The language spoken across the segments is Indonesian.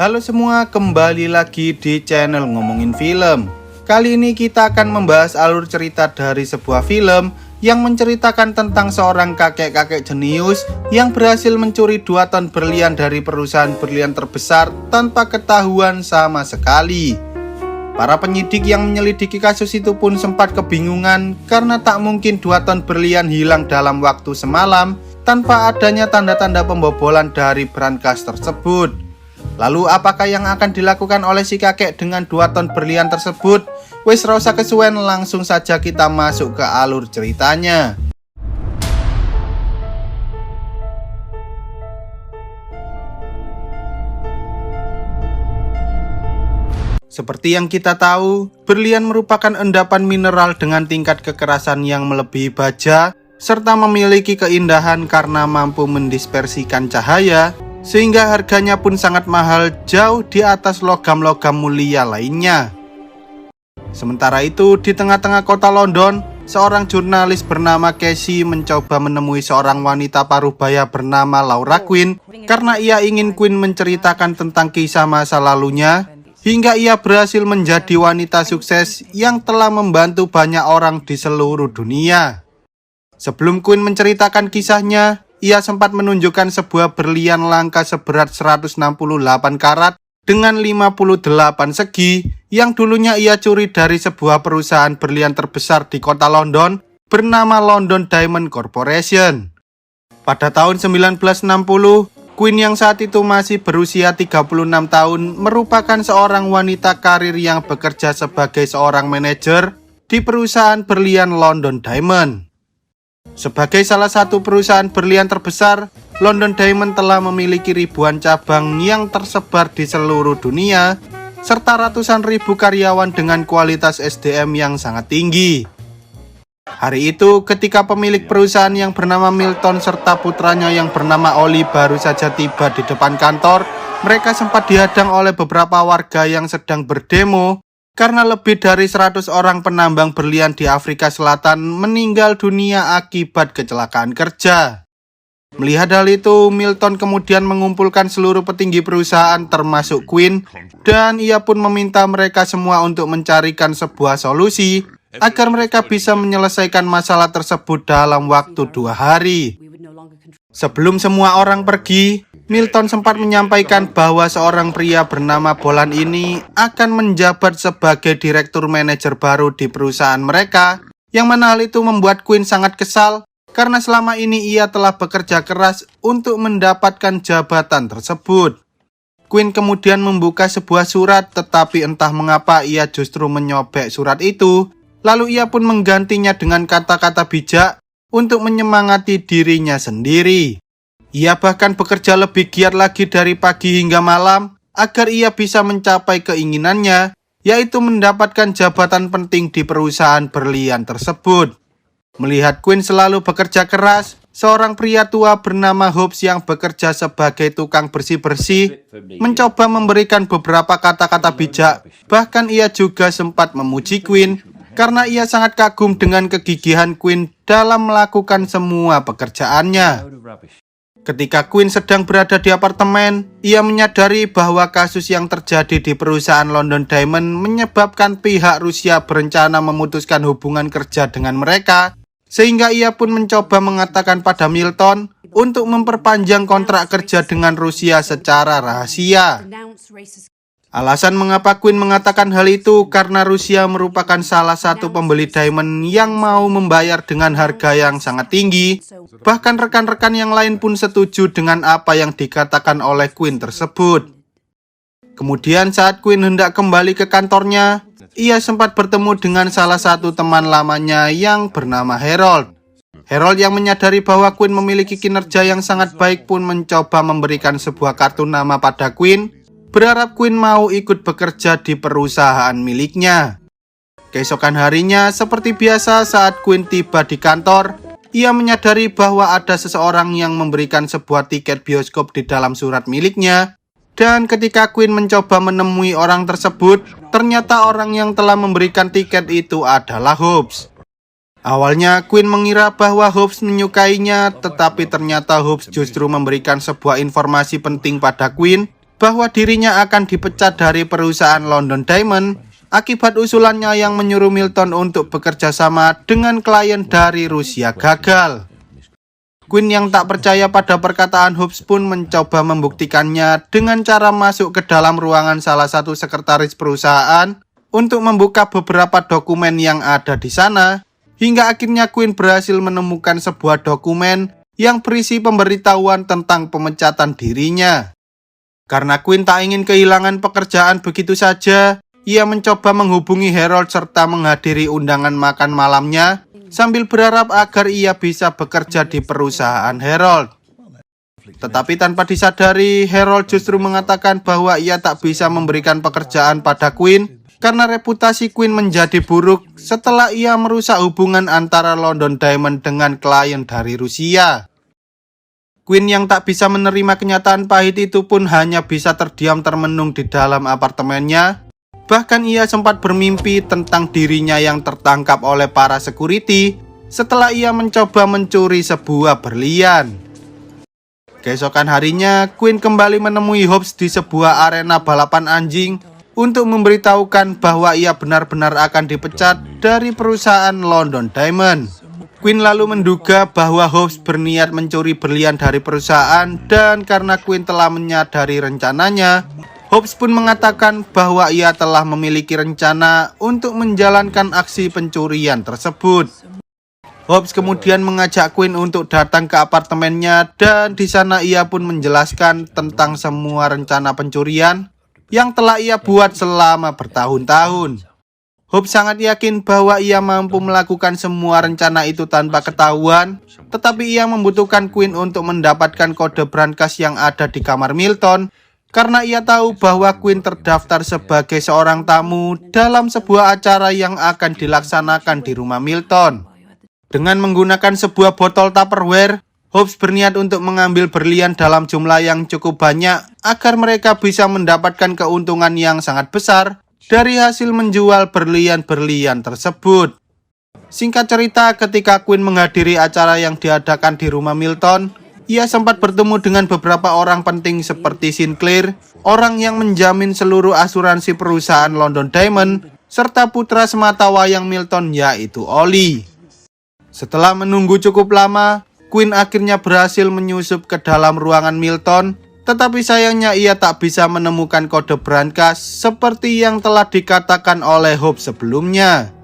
Halo semua, kembali lagi di channel Ngomongin Film. Kali ini kita akan membahas alur cerita dari sebuah film yang menceritakan tentang seorang kakek-kakek jenius yang berhasil mencuri 2 ton berlian dari perusahaan berlian terbesar tanpa ketahuan sama sekali. Para penyidik yang menyelidiki kasus itu pun sempat kebingungan karena tak mungkin 2 ton berlian hilang dalam waktu semalam tanpa adanya tanda-tanda pembobolan dari brankas tersebut. Lalu apakah yang akan dilakukan oleh si kakek dengan 2 ton berlian tersebut? Wes rasa kesuwen, langsung saja kita masuk ke alur ceritanya. Seperti yang kita tahu, berlian merupakan endapan mineral dengan tingkat kekerasan yang melebihi baja, serta memiliki keindahan karena mampu mendispersikan cahaya, sehingga harganya pun sangat mahal, jauh di atas logam-logam mulia lainnya. Sementara itu, di tengah-tengah kota London, seorang jurnalis bernama Casey mencoba menemui seorang wanita parubaya bernama Laura Quinn karena ia ingin Quinn menceritakan tentang kisah masa lalunya, hingga ia berhasil menjadi wanita sukses yang telah membantu banyak orang di seluruh dunia. Sebelum Quinn menceritakan kisahnya, ia sempat menunjukkan sebuah berlian langka seberat 168 karat dengan 58 segi yang dulunya ia curi dari sebuah perusahaan berlian terbesar di kota London bernama London Diamond Corporation. Pada tahun 1960, Quinn yang saat itu masih berusia 36 tahun merupakan seorang wanita karir yang bekerja sebagai seorang manajer di perusahaan berlian London Diamond. Sebagai salah satu perusahaan berlian terbesar, London Diamond telah memiliki ribuan cabang yang tersebar di seluruh dunia, serta ratusan ribu karyawan dengan kualitas SDM yang sangat tinggi. Hari itu, ketika pemilik perusahaan yang bernama Milton serta putranya yang bernama Oli baru saja tiba di depan kantor, mereka sempat dihadang oleh beberapa warga yang sedang berdemo karena lebih dari 100 orang penambang berlian di Afrika Selatan meninggal dunia akibat kecelakaan kerja. Melihat hal itu, Milton kemudian mengumpulkan seluruh petinggi perusahaan termasuk Quinn, dan ia pun meminta mereka semua untuk mencarikan sebuah solusi agar mereka bisa menyelesaikan masalah tersebut dalam waktu 2 hari. Sebelum semua orang pergi, Milton sempat menyampaikan bahwa seorang pria bernama Boland ini akan menjabat sebagai direktur manajer baru di perusahaan mereka, yang mana hal itu membuat Quinn sangat kesal karena selama ini ia telah bekerja keras untuk mendapatkan jabatan tersebut. Quinn kemudian membuka sebuah surat, tetapi entah mengapa ia justru menyobek surat itu, lalu ia pun menggantinya dengan kata-kata bijak untuk menyemangati dirinya sendiri. Ia bahkan bekerja lebih giat lagi dari pagi hingga malam agar ia bisa mencapai keinginannya, yaitu mendapatkan jabatan penting di perusahaan berlian tersebut. Melihat Quinn selalu bekerja keras, seorang pria tua bernama Hobbs yang bekerja sebagai tukang bersih-bersih mencoba memberikan beberapa kata-kata bijak. Bahkan ia juga sempat memuji Quinn karena ia sangat kagum dengan kegigihan Quinn dalam melakukan semua pekerjaannya. Ketika Quinn sedang berada di apartemen, ia menyadari bahwa kasus yang terjadi di perusahaan London Diamond menyebabkan pihak Rusia berencana memutuskan hubungan kerja dengan mereka, sehingga ia pun mencoba mengatakan pada Milton untuk memperpanjang kontrak kerja dengan Rusia secara rahasia. Alasan mengapa Quinn mengatakan hal itu karena Rusia merupakan salah satu pembeli diamond yang mau membayar dengan harga yang sangat tinggi. Bahkan rekan-rekan yang lain pun setuju dengan apa yang dikatakan oleh Quinn tersebut. Kemudian saat Quinn hendak kembali ke kantornya, ia sempat bertemu dengan salah satu teman lamanya yang bernama Harold. Harold yang menyadari bahwa Quinn memiliki kinerja yang sangat baik pun mencoba memberikan sebuah kartu nama pada Quinn, berharap Quinn mau ikut bekerja di perusahaan miliknya. Keesokan harinya, seperti biasa saat Quinn tiba di kantor, ia menyadari bahwa ada seseorang yang memberikan sebuah tiket bioskop di dalam surat miliknya. Dan ketika Quinn mencoba menemui orang tersebut, ternyata orang yang telah memberikan tiket itu adalah Hobbs. Awalnya Quinn mengira bahwa Hobbs menyukainya, tetapi ternyata Hobbs justru memberikan sebuah informasi penting pada Quinn, bahwa dirinya akan dipecat dari perusahaan London Diamond akibat usulannya yang menyuruh Milton untuk bekerja sama dengan klien dari Rusia gagal. Quinn yang tak percaya pada perkataan Hobbs pun mencoba membuktikannya dengan cara masuk ke dalam ruangan salah satu sekretaris perusahaan untuk membuka beberapa dokumen yang ada di sana, hingga akhirnya Quinn berhasil menemukan sebuah dokumen yang berisi pemberitahuan tentang pemecatan dirinya. Karena Quinn tak ingin kehilangan pekerjaan begitu saja, ia mencoba menghubungi Harold serta menghadiri undangan makan malamnya, sambil berharap agar ia bisa bekerja di perusahaan Harold. Tetapi tanpa disadari, Harold justru mengatakan bahwa ia tak bisa memberikan pekerjaan pada Quinn karena reputasi Quinn menjadi buruk setelah ia merusak hubungan antara London Diamond dengan klien dari Rusia. Quinn yang tak bisa menerima kenyataan pahit itu pun hanya bisa terdiam termenung di dalam apartemennya. Bahkan ia sempat bermimpi tentang dirinya yang tertangkap oleh para security setelah ia mencoba mencuri sebuah berlian. Keesokan harinya, Quinn kembali menemui Hobbs di sebuah arena balapan anjing untuk memberitahukan bahwa ia benar-benar akan dipecat dari perusahaan London Diamond. Quinn lalu menduga bahwa Hobbs berniat mencuri berlian dari perusahaan, dan karena Quinn telah menyadari rencananya, Hobbs pun mengatakan bahwa ia telah memiliki rencana untuk menjalankan aksi pencurian tersebut. Hobbs kemudian mengajak Quinn untuk datang ke apartemennya, dan di sana ia pun menjelaskan tentang semua rencana pencurian yang telah ia buat selama bertahun-tahun. Hobbs sangat yakin bahwa ia mampu melakukan semua rencana itu tanpa ketahuan, tetapi ia membutuhkan Quinn untuk mendapatkan kode brankas yang ada di kamar Milton, karena ia tahu bahwa Quinn terdaftar sebagai seorang tamu dalam sebuah acara yang akan dilaksanakan di rumah Milton. Dengan menggunakan sebuah botol Tupperware, Hobbs berniat untuk mengambil berlian dalam jumlah yang cukup banyak agar mereka bisa mendapatkan keuntungan yang sangat besar dari hasil menjual berlian-berlian tersebut. Singkat cerita, ketika Quinn menghadiri acara yang diadakan di rumah Milton, ia sempat bertemu dengan beberapa orang penting seperti Sinclair, orang yang menjamin seluruh asuransi perusahaan London Diamond, serta putra semata wayang Milton yaitu Ollie. Setelah menunggu cukup lama, Quinn akhirnya berhasil menyusup ke dalam ruangan Milton, tetapi sayangnya ia tak bisa menemukan kode brankas seperti yang telah dikatakan oleh Hobbs sebelumnya.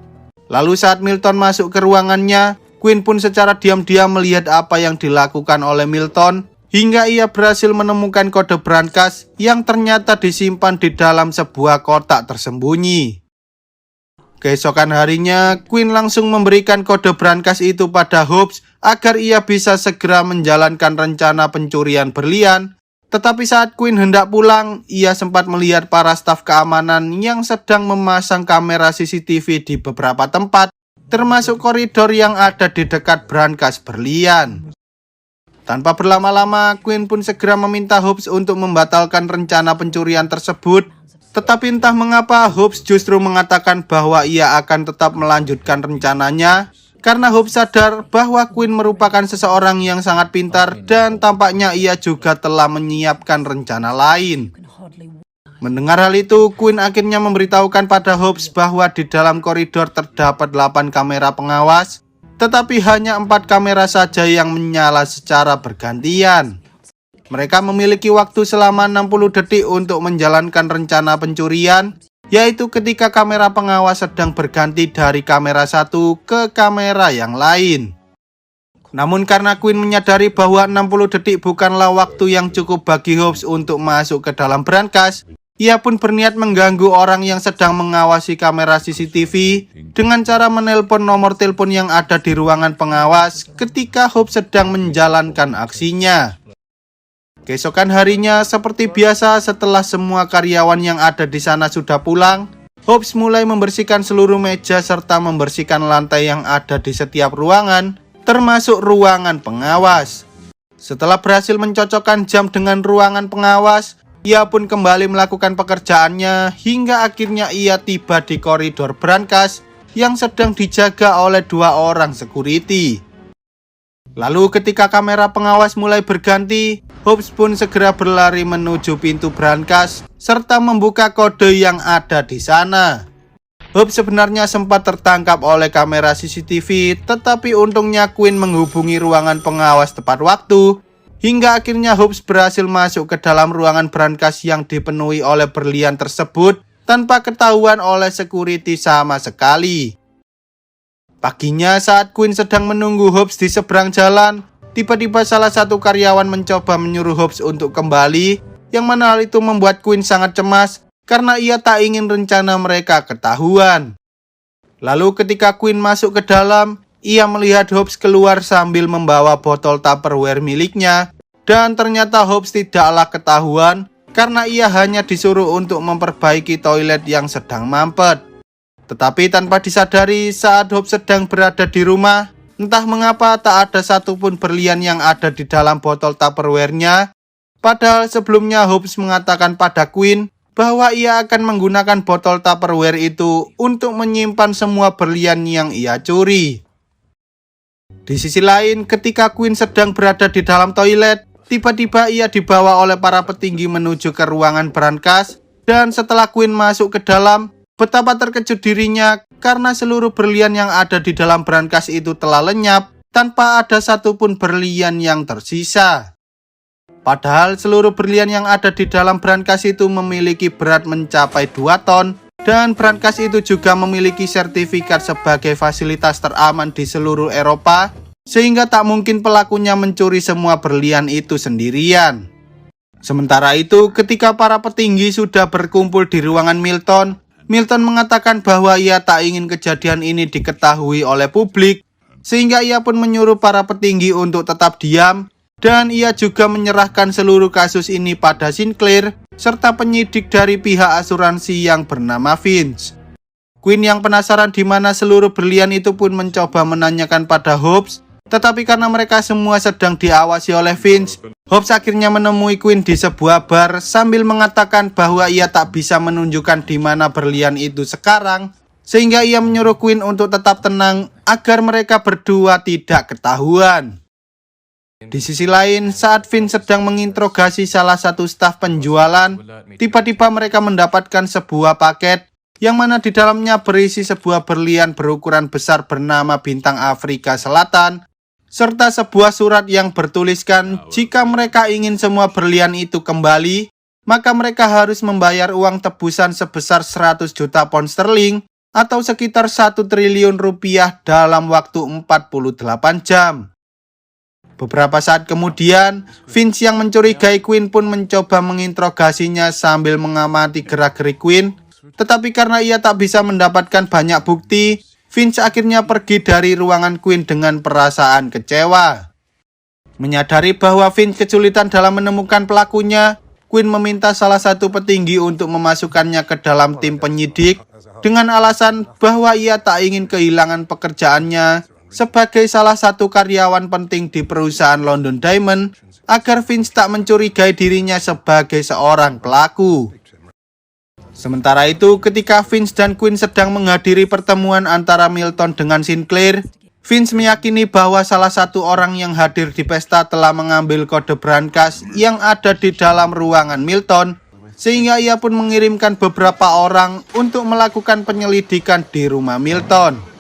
Lalu saat Milton masuk ke ruangannya, Quinn pun secara diam-diam melihat apa yang dilakukan oleh Milton, hingga ia berhasil menemukan kode brankas yang ternyata disimpan di dalam sebuah kotak tersembunyi. Keesokan harinya, Quinn langsung memberikan kode brankas itu pada Hobbs agar ia bisa segera menjalankan rencana pencurian berlian. Tetapi saat Quinn hendak pulang, ia sempat melihat para staf keamanan yang sedang memasang kamera CCTV di beberapa tempat, termasuk koridor yang ada di dekat brankas berlian. Tanpa berlama-lama, Quinn pun segera meminta Hobbs untuk membatalkan rencana pencurian tersebut. Tetapi entah mengapa Hobbs justru mengatakan bahwa ia akan tetap melanjutkan rencananya, karena Hobbs sadar bahwa Quinn merupakan seseorang yang sangat pintar dan tampaknya ia juga telah menyiapkan rencana lain. Mendengar hal itu, Quinn akhirnya memberitahukan pada Hobbs bahwa di dalam koridor terdapat 8 kamera pengawas, tetapi hanya 4 kamera saja yang menyala secara bergantian. Mereka memiliki waktu selama 60 detik untuk menjalankan rencana pencurian, yaitu ketika kamera pengawas sedang berganti dari kamera satu ke kamera yang lain. Namun karena Quinn menyadari bahwa 60 detik bukanlah waktu yang cukup bagi Hobbs untuk masuk ke dalam brankas, ia pun berniat mengganggu orang yang sedang mengawasi kamera CCTV dengan cara menelpon nomor telepon yang ada di ruangan pengawas ketika Hobbs sedang menjalankan aksinya. Keesokan harinya, seperti biasa setelah semua karyawan yang ada di sana sudah pulang, Hobbs mulai membersihkan seluruh meja serta membersihkan lantai yang ada di setiap ruangan, termasuk ruangan pengawas. Setelah berhasil mencocokkan jam dengan ruangan pengawas, ia pun kembali melakukan pekerjaannya hingga akhirnya ia tiba di koridor brankas yang sedang dijaga oleh 2 orang security. Lalu ketika kamera pengawas mulai berganti, Hobbs pun segera berlari menuju pintu brankas serta membuka kode yang ada di sana. Hobbs sebenarnya sempat tertangkap oleh kamera CCTV, tetapi untungnya Quinn menghubungi ruangan pengawas tepat waktu, hingga akhirnya Hobbs berhasil masuk ke dalam ruangan brankas yang dipenuhi oleh berlian tersebut tanpa ketahuan oleh security sama sekali. Paginya saat Quinn sedang menunggu Hobbs di seberang jalan, tiba-tiba salah satu karyawan mencoba menyuruh Hobbs untuk kembali, yang mana hal itu membuat Quinn sangat cemas karena ia tak ingin rencana mereka ketahuan. Lalu ketika Quinn masuk ke dalam, ia melihat Hobbs keluar sambil membawa botol Tupperware miliknya, dan ternyata Hobbs tidaklah ketahuan karena ia hanya disuruh untuk memperbaiki toilet yang sedang mampet. Tetapi tanpa disadari saat Hobbs sedang berada di rumah, entah mengapa tak ada satupun berlian yang ada di dalam botol Tupperware-nya. Padahal sebelumnya Hobbs mengatakan pada Quinn bahwa ia akan menggunakan botol Tupperware itu untuk menyimpan semua berlian yang ia curi. Di sisi lain, ketika Quinn sedang berada di dalam toilet, tiba-tiba ia dibawa oleh para petinggi menuju ke ruangan brankas, dan setelah Quinn masuk ke dalam, betapa terkejut dirinya karena seluruh berlian yang ada di dalam brankas itu telah lenyap tanpa ada satupun berlian yang tersisa. Padahal seluruh berlian yang ada di dalam brankas itu memiliki berat mencapai 2 ton, dan brankas itu juga memiliki sertifikat sebagai fasilitas teraman di seluruh Eropa, sehingga tak mungkin pelakunya mencuri semua berlian itu sendirian. Sementara itu, ketika para petinggi sudah berkumpul di ruangan Milton mengatakan bahwa ia tak ingin kejadian ini diketahui oleh publik, sehingga ia pun menyuruh para petinggi untuk tetap diam, dan ia juga menyerahkan seluruh kasus ini pada Sinclair serta penyidik dari pihak asuransi yang bernama Vince. Quinn yang penasaran di mana seluruh berlian itu pun mencoba menanyakan pada Hobbs, tetapi karena mereka semua sedang diawasi oleh Vince, Hobbs akhirnya menemui Quinn di sebuah bar sambil mengatakan bahwa ia tak bisa menunjukkan di mana berlian itu sekarang, sehingga ia menyuruh Quinn untuk tetap tenang agar mereka berdua tidak ketahuan. Di sisi lain, saat Vince sedang menginterogasi salah satu staf penjualan, tiba-tiba mereka mendapatkan sebuah paket yang mana di dalamnya berisi sebuah berlian berukuran besar bernama Bintang Afrika Selatan, serta sebuah surat yang bertuliskan jika mereka ingin semua berlian itu kembali, maka mereka harus membayar uang tebusan sebesar 100 juta pound sterling atau sekitar 1 triliun rupiah dalam waktu 48 jam. Beberapa saat kemudian, Vince yang mencurigai Quinn pun mencoba menginterogasinya sambil mengamati gerak-gerik Quinn, tetapi karena ia tak bisa mendapatkan banyak bukti, Vince akhirnya pergi dari ruangan Quinn dengan perasaan kecewa. Menyadari bahwa Vince kesulitan dalam menemukan pelakunya, Quinn meminta salah satu petinggi untuk memasukkannya ke dalam tim penyidik dengan alasan bahwa ia tak ingin kehilangan pekerjaannya sebagai salah satu karyawan penting di perusahaan London Diamond, agar Vince tak mencurigai dirinya sebagai seorang pelaku. Sementara itu, ketika Vince dan Quinn sedang menghadiri pertemuan antara Milton dengan Sinclair, Vince meyakini bahwa salah satu orang yang hadir di pesta telah mengambil kode brankas yang ada di dalam ruangan Milton, sehingga ia pun mengirimkan beberapa orang untuk melakukan penyelidikan di rumah Milton.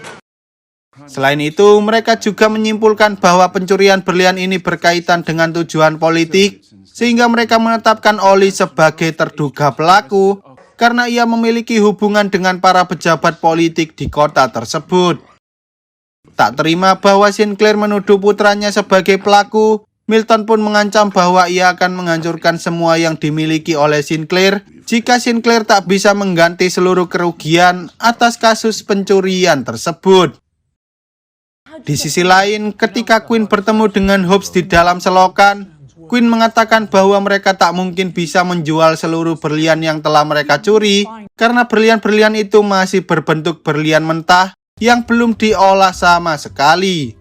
Selain itu, mereka juga menyimpulkan bahwa pencurian berlian ini berkaitan dengan tujuan politik, sehingga mereka menetapkan Ollie sebagai terduga pelaku karena ia memiliki hubungan dengan para pejabat politik di kota tersebut. Tak terima bahwa Sinclair menuduh putranya sebagai pelaku, Milton pun mengancam bahwa ia akan menghancurkan semua yang dimiliki oleh Sinclair jika Sinclair tak bisa mengganti seluruh kerugian atas kasus pencurian tersebut. Di sisi lain, ketika Quinn bertemu dengan Hobbs di dalam selokan, Quinn mengatakan bahwa mereka tak mungkin bisa menjual seluruh berlian yang telah mereka curi karena berlian-berlian itu masih berbentuk berlian mentah yang belum diolah sama sekali.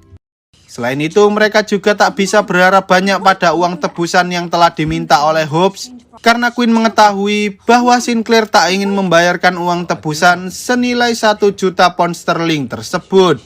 Selain itu, mereka juga tak bisa berharap banyak pada uang tebusan yang telah diminta oleh Hobbs karena Quinn mengetahui bahwa Sinclair tak ingin membayarkan uang tebusan senilai 1 juta pound sterling tersebut.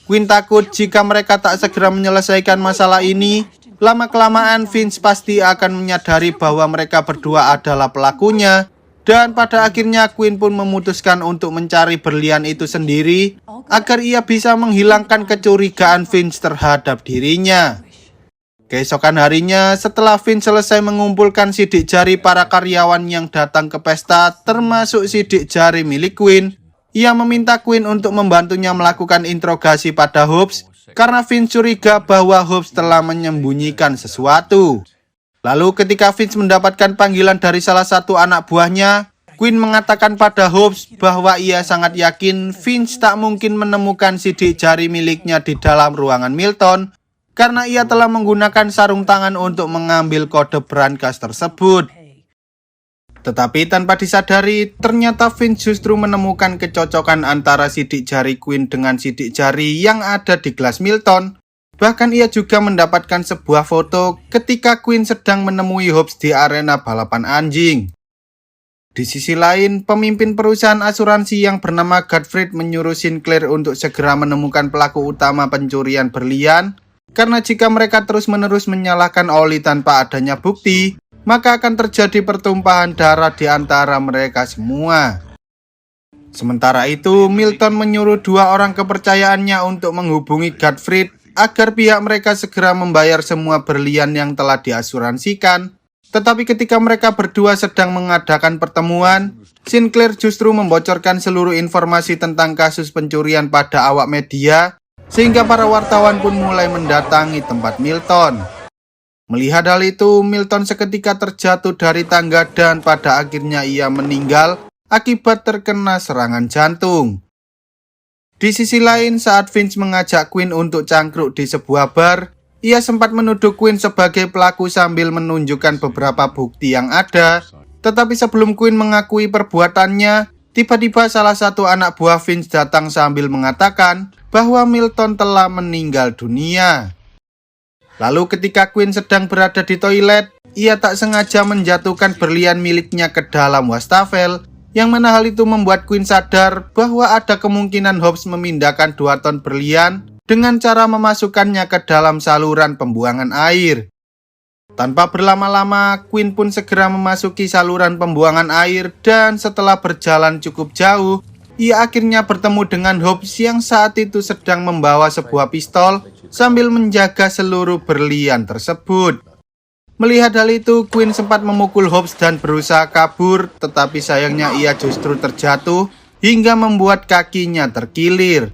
Queen takut jika mereka tak segera menyelesaikan masalah ini, lama-kelamaan Vince pasti akan menyadari bahwa mereka berdua adalah pelakunya. Dan pada akhirnya Queen pun memutuskan untuk mencari berlian itu sendiri agar ia bisa menghilangkan kecurigaan Vince terhadap dirinya. Keesokan harinya, setelah Vince selesai mengumpulkan sidik jari para karyawan yang datang ke pesta, termasuk sidik jari milik Queen, ia meminta Queen untuk membantunya melakukan interogasi pada Hobbs karena Vince curiga bahwa Hobbs telah menyembunyikan sesuatu. Lalu ketika Vince mendapatkan panggilan dari salah satu anak buahnya, Queen mengatakan pada Hobbs bahwa ia sangat yakin Vince tak mungkin menemukan sidik jari miliknya di dalam ruangan Milton karena ia telah menggunakan sarung tangan untuk mengambil kode brankas tersebut. Tetapi tanpa disadari, ternyata Vince justru menemukan kecocokan antara sidik jari Queen dengan sidik jari yang ada di gelas Milton. Bahkan ia juga mendapatkan sebuah foto ketika Queen sedang menemui Hobbs di arena balapan anjing. Di sisi lain, pemimpin perusahaan asuransi yang bernama Godfrey menyuruh Sinclair untuk segera menemukan pelaku utama pencurian berlian, karena jika mereka terus-menerus menyalahkan Ollie tanpa adanya bukti, maka akan terjadi pertumpahan darah di antara mereka semua. Sementara itu, Milton menyuruh dua orang kepercayaannya untuk menghubungi Godfrey agar pihak mereka segera membayar semua berlian yang telah diasuransikan. Tetapi ketika mereka berdua sedang mengadakan pertemuan, Sinclair justru membocorkan seluruh informasi tentang kasus pencurian pada awak media, sehingga para wartawan pun mulai mendatangi tempat Milton. Melihat hal itu, Milton seketika terjatuh dari tangga dan pada akhirnya ia meninggal akibat terkena serangan jantung. Di sisi lain, saat Vince mengajak Queen untuk cangkruk di sebuah bar, ia sempat menuduh Queen sebagai pelaku sambil menunjukkan beberapa bukti yang ada. Tetapi sebelum Queen mengakui perbuatannya, tiba-tiba salah satu anak buah Vince datang sambil mengatakan bahwa Milton telah meninggal dunia. Lalu ketika Queen sedang berada di toilet, ia tak sengaja menjatuhkan berlian miliknya ke dalam wastafel, yang mana hal itu membuat Queen sadar bahwa ada kemungkinan Hobbs memindahkan 2 ton berlian dengan cara memasukkannya ke dalam saluran pembuangan air. Tanpa berlama-lama, Queen pun segera memasuki saluran pembuangan air dan setelah berjalan cukup jauh, ia akhirnya bertemu dengan Hobbs yang saat itu sedang membawa sebuah pistol sambil menjaga seluruh berlian tersebut. Melihat hal itu, Queen sempat memukul Hobbs dan berusaha kabur, tetapi sayangnya ia justru terjatuh hingga membuat kakinya terkilir.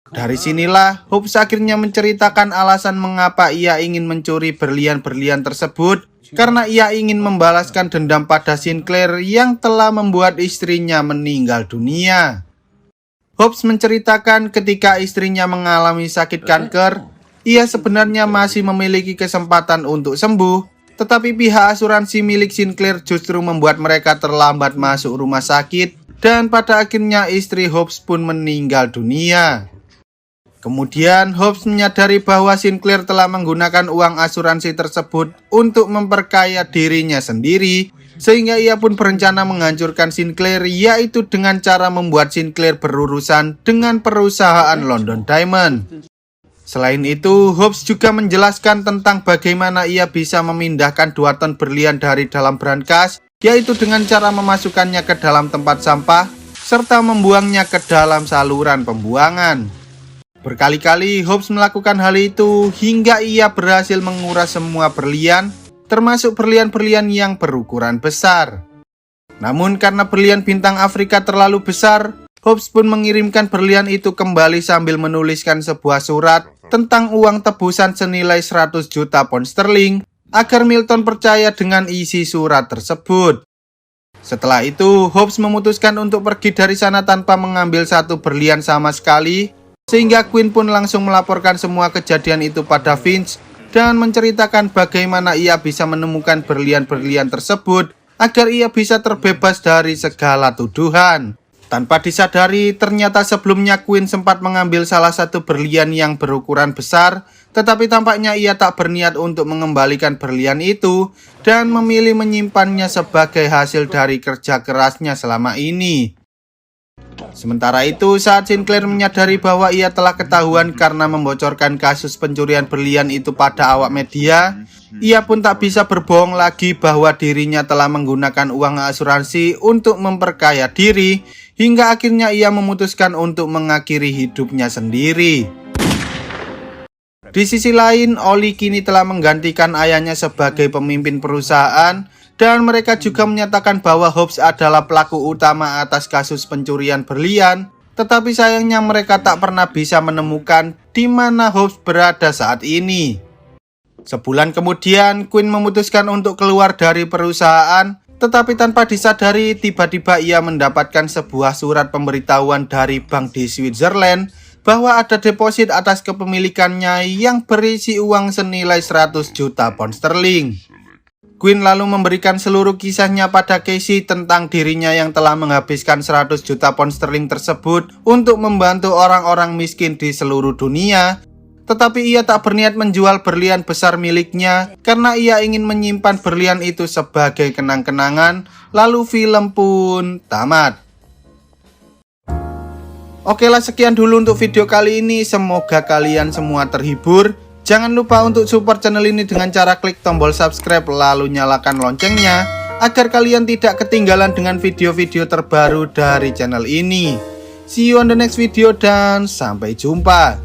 Dari sinilah, Hobbs akhirnya menceritakan alasan mengapa ia ingin mencuri berlian-berlian tersebut, karena ia ingin membalaskan dendam pada Sinclair yang telah membuat istrinya meninggal dunia. Hobbs menceritakan ketika istrinya mengalami sakit kanker, ia sebenarnya masih memiliki kesempatan untuk sembuh, tetapi pihak asuransi milik Sinclair justru membuat mereka terlambat masuk rumah sakit, dan pada akhirnya istri Hobbs pun meninggal dunia. Kemudian Hobbs menyadari bahwa Sinclair telah menggunakan uang asuransi tersebut untuk memperkaya dirinya sendiri, sehingga ia pun berencana menghancurkan Sinclair, yaitu dengan cara membuat Sinclair berurusan dengan perusahaan London Diamond. Selain itu, Hobbs juga menjelaskan tentang bagaimana ia bisa memindahkan 2 ton berlian dari dalam brankas, yaitu dengan cara memasukkannya ke dalam tempat sampah, serta membuangnya ke dalam saluran pembuangan. Berkali-kali Hobbs melakukan hal itu hingga ia berhasil menguras semua berlian, termasuk berlian-berlian yang berukuran besar. Namun karena berlian bintang Afrika terlalu besar, Hobbs pun mengirimkan berlian itu kembali sambil menuliskan sebuah surat tentang uang tebusan senilai 100 juta pound sterling agar Milton percaya dengan isi surat tersebut. Setelah itu, Hobbs memutuskan untuk pergi dari sana tanpa mengambil satu berlian sama sekali, sehingga Queen pun langsung melaporkan semua kejadian itu pada Vince dan menceritakan bagaimana ia bisa menemukan berlian-berlian tersebut agar ia bisa terbebas dari segala tuduhan. Tanpa disadari, ternyata sebelumnya Queen sempat mengambil salah satu berlian yang berukuran besar, tetapi tampaknya ia tak berniat untuk mengembalikan berlian itu dan memilih menyimpannya sebagai hasil dari kerja kerasnya selama ini. Sementara itu, saat Sinclair menyadari bahwa ia telah ketahuan karena membocorkan kasus pencurian berlian itu pada awak media, ia pun tak bisa berbohong lagi bahwa dirinya telah menggunakan uang asuransi untuk memperkaya diri, hingga akhirnya ia memutuskan untuk mengakhiri hidupnya sendiri. Di sisi lain, Oli kini telah menggantikan ayahnya sebagai pemimpin perusahaan, dan mereka juga menyatakan bahwa Hobbs adalah pelaku utama atas kasus pencurian berlian, tetapi sayangnya mereka tak pernah bisa menemukan di mana Hobbs berada saat ini. Sebulan kemudian, Quinn memutuskan untuk keluar dari perusahaan, tetapi tanpa disadari tiba-tiba ia mendapatkan sebuah surat pemberitahuan dari bank di Switzerland bahwa ada deposit atas kepemilikannya yang berisi uang senilai 100 juta pound sterling. Quinn lalu memberikan seluruh kisahnya pada Casey tentang dirinya yang telah menghabiskan 100 juta pound sterling tersebut untuk membantu orang-orang miskin di seluruh dunia. Tetapi ia tak berniat menjual berlian besar miliknya karena ia ingin menyimpan berlian itu sebagai kenang-kenangan. Lalu film pun tamat. Oke lah, sekian dulu untuk video kali ini. Semoga kalian semua terhibur. Jangan lupa untuk support channel ini dengan cara klik tombol subscribe lalu nyalakan loncengnya agar kalian tidak ketinggalan dengan video-video terbaru dari channel ini. See you on the next video dan sampai jumpa.